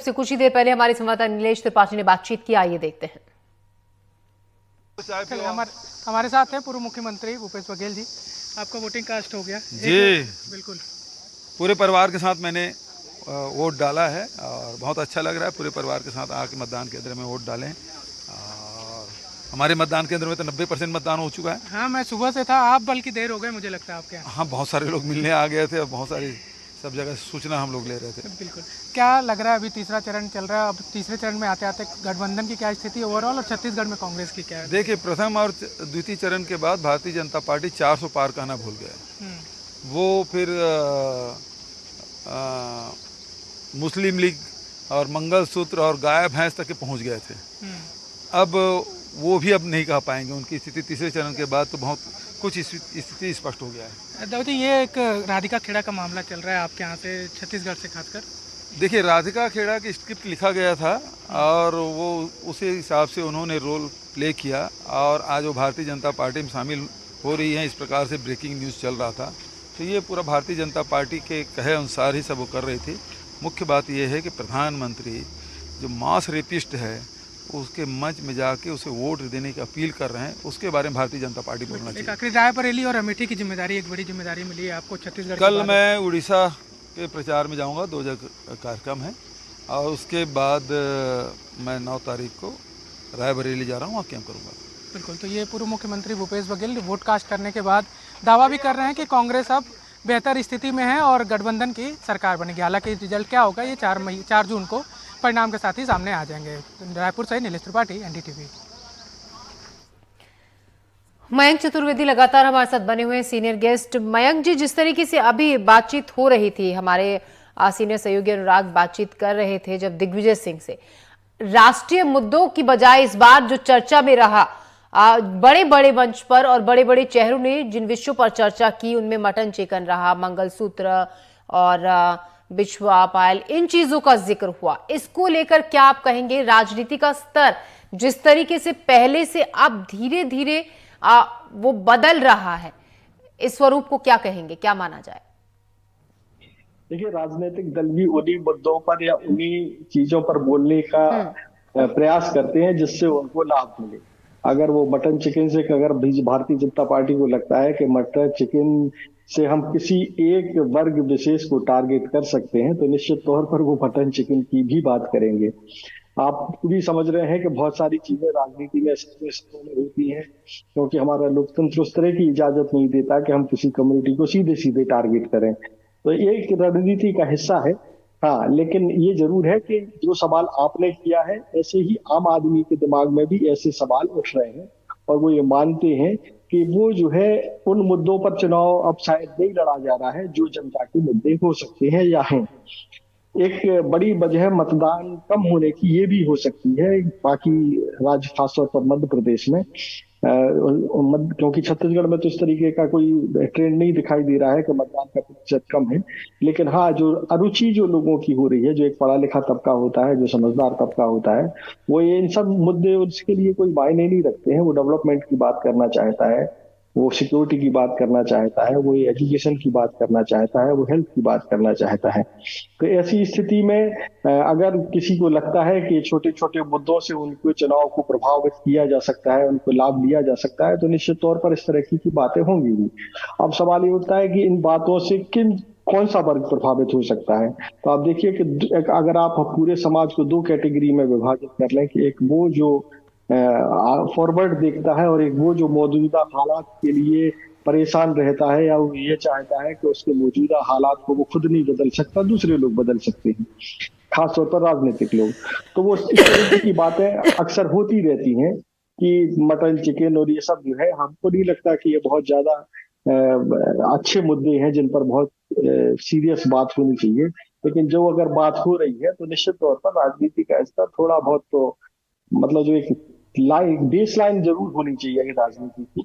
से कुछ ही देर पहले हमारे संवाददाता नीलेश त्रिपाठी ने बातचीत की, आइए देखते हैं। हमारे साथ हैं पूर्व मुख्यमंत्री भूपेश बघेल जी। आपका वोटिंग कास्ट हो गया जी? बिल्कुल। पूरे परिवार के साथ मैंने वोट डाला है और बहुत अच्छा लग रहा है। पूरे परिवार के साथ आके मतदान केंद्र में वोट डालें और हमारे मतदान केंद्र में तो 90% मतदान हो चुका है। हाँ, मैं सुबह से था, आप बल्कि देर हो गए मुझे लगता है आपके यहाँ। हाँ, बहुत सारे लोग मिलने आ गए थे और बहुत सारी सब जगह सूचना हम लोग ले रहे थे। बिल्कुल। क्या लग रहा है, अभी तीसरा चरण चल रहा है, अब तीसरे चरण में आते आते गठबंधन की क्या स्थिति ओवरऑल और छत्तीसगढ़ में कांग्रेस की क्या है? देखिए, प्रथम और द्वितीय चरण के बाद भारतीय जनता पार्टी 400 पार कहना भूल गया। वो फिर मुस्लिम लीग और मंगलसूत्र और गाय भैंस तक के पहुंच गए थे। अब वो भी अब नहीं कह पाएंगे। उनकी स्थिति तीसरे चरण के बाद तो बहुत कुछ स्थिति स्पष्ट हो गया है। दाऊदी, ये एक राधिका खेड़ा का मामला चल रहा है आपके यहाँ से, छत्तीसगढ़ से खासकर। देखिए, राधिका खेड़ा की स्क्रिप्ट लिखा गया था और वो उसी हिसाब से उन्होंने रोल प्ले किया और आज वो भारतीय जनता पार्टी में शामिल हो रही हैं, इस प्रकार से ब्रेकिंग न्यूज़ चल रहा था। तो ये पूरा भारतीय जनता पार्टी के कहे अनुसार ही सब वो कर रही थी। मुख्य बात यह है कि प्रधानमंत्री जो मास रेपिस्ट है उसके मंच में जाके उसे वोट देने की अपील कर रहे हैं, उसके बारे में भारतीय जनता पार्टी बोलना चाहिए। आखिरी रायबरेली और अमेठी की जिम्मेदारी, एक बड़ी जिम्मेदारी मिली है आपको छत्तीसगढ़। कल मैं उड़ीसा के प्रचार में जाऊंगा, 2 जगह कार्यक्रम है और उसके बाद मैं 9 तारीख को रायबरेली जा रहा हूँ, वहाँ कैंप करूँगा। बिल्कुल। तो ये पूर्व मुख्यमंत्री भूपेश बघेल वोट कास्ट करने के बाद दावा भी कर रहे हैं कि कांग्रेस अब बेहतर स्थिति में है और गठबंधन की सरकार बनेगी। हालांकि रिजल्ट क्या होगा ये 4 जून को परिणाम के साथ ही सामने आ जाएंगे। रायपुर से नीलेश त्रिपाठी, एनडीटीवी। मयंक चतुर्वेदी लगातार हमारे साथ बने हुए हैं, सीनियर गेस्ट। मयंक जी, जिस तरीके से अभी बातचीत हो रही थी, हमारे सीनियर सहयोगी अनुराग बातचीत कर रहे थे जब दिग्विजय सिंह से, राष्ट्रीय मुद्दों की बजाय इस बार जो चर्चा में रहा, बड़े बड़े मंच पर और बड़े बड़े चेहरों ने जिन विषयों पर चर्चा की उनमें मटन चिकन रहा, मंगलसूत्र और बिछुआ पायल, इन चीजों का जिक्र हुआ। इसको लेकर क्या आप कहेंगे? राजनीति का स्तर जिस तरीके से पहले से अब धीरे धीरे वो बदल रहा है, इस स्वरूप को क्या कहेंगे, क्या माना जाए? देखिए, राजनीतिक दल भी उन्हीं मुद्दों पर या उन्हीं चीजों पर बोलने का प्रयास करते हैं जिससे उनको लाभ मिले। अगर वो मटन चिकन से, अगर भारतीय जनता पार्टी को लगता है कि मटन चिकन से हम किसी एक वर्ग विशेष को टारगेट कर सकते हैं, तो निश्चित तौर पर वो मटन चिकन की भी बात करेंगे। आप भी समझ रहे हैं कि बहुत सारी चीजें राजनीति में में होती हैं, क्योंकि हमारा लोकतंत्र उस तरह की इजाजत नहीं देता कि हम किसी कम्युनिटी को सीधे सीधे टारगेट करें। तो ये एक रणनीति का हिस्सा है। हाँ, लेकिन ये जरूर है कि जो सवाल आपने किया है, ऐसे ही आम आदमी के दिमाग में भी ऐसे सवाल उठ रहे हैं और वो ये मानते हैं कि वो जो है उन मुद्दों पर चुनाव अब शायद नहीं लड़ा जा रहा है जो जनता के मुद्दे हो सकते हैं या हैं। एक बड़ी वजह मतदान कम होने की ये भी हो सकती है बाकी राज्य, खासतौर पर मध्य प्रदेश में, क्योंकि छत्तीसगढ़ में तो इस तरीके का कोई ट्रेंड नहीं दिखाई दे रहा है कि मतदान का प्रतिशत कम है। लेकिन हाँ, जो अरुचि जो लोगों की हो रही है, जो एक पढ़ा लिखा तबका होता है, जो समझदार तबका होता है, वो ये इन सब मुद्दे उसके लिए कोई मायने नहीं रखते हैं। वो डेवलपमेंट की बात करना चाहता है, वो सिक्योरिटी की बात करना चाहता है, वो एजुकेशन की बात करना चाहता है, वो हेल्थ की बात करना चाहता है। तो ऐसी स्थिति में अगर किसी को लगता है कि छोटे छोटे मुद्दों से उनको चुनाव को प्रभावित किया जा सकता है, उनको लाभ लिया जा सकता है, तो निश्चित तौर पर इस तरह की बातें होंगी भी। अब सवाल ये उठता है कि इन बातों से कौन सा वर्ग प्रभावित हो सकता है। तो आप देखिए कि अगर आप पूरे समाज को 2 कैटेगरी में विभाजित कर लें कि एक वो जो फॉरवर्ड देखता है और एक वो जो मौजूदा हालात के लिए परेशान रहता है या वो ये चाहता है कि उसके मौजूदा हालात को वो खुद नहीं बदल सकता, दूसरे लोग बदल सकते हैं, खासतौर पर राजनीतिक लोग। तो वो इस तरह की बातें अक्सर होती रहती हैं कि मटन चिकन और ये सब जो है, हमको नहीं लगता कि ये बहुत ज्यादा अच्छे मुद्दे हैं जिन पर बहुत सीरियस बात होनी चाहिए। लेकिन जो अगर बात हो रही है तो निश्चित तौर पर राजनीति का स्तर थोड़ा बहुत तो, मतलब जो एक बेस लाइन जरूर होनी चाहिए राजनीति की।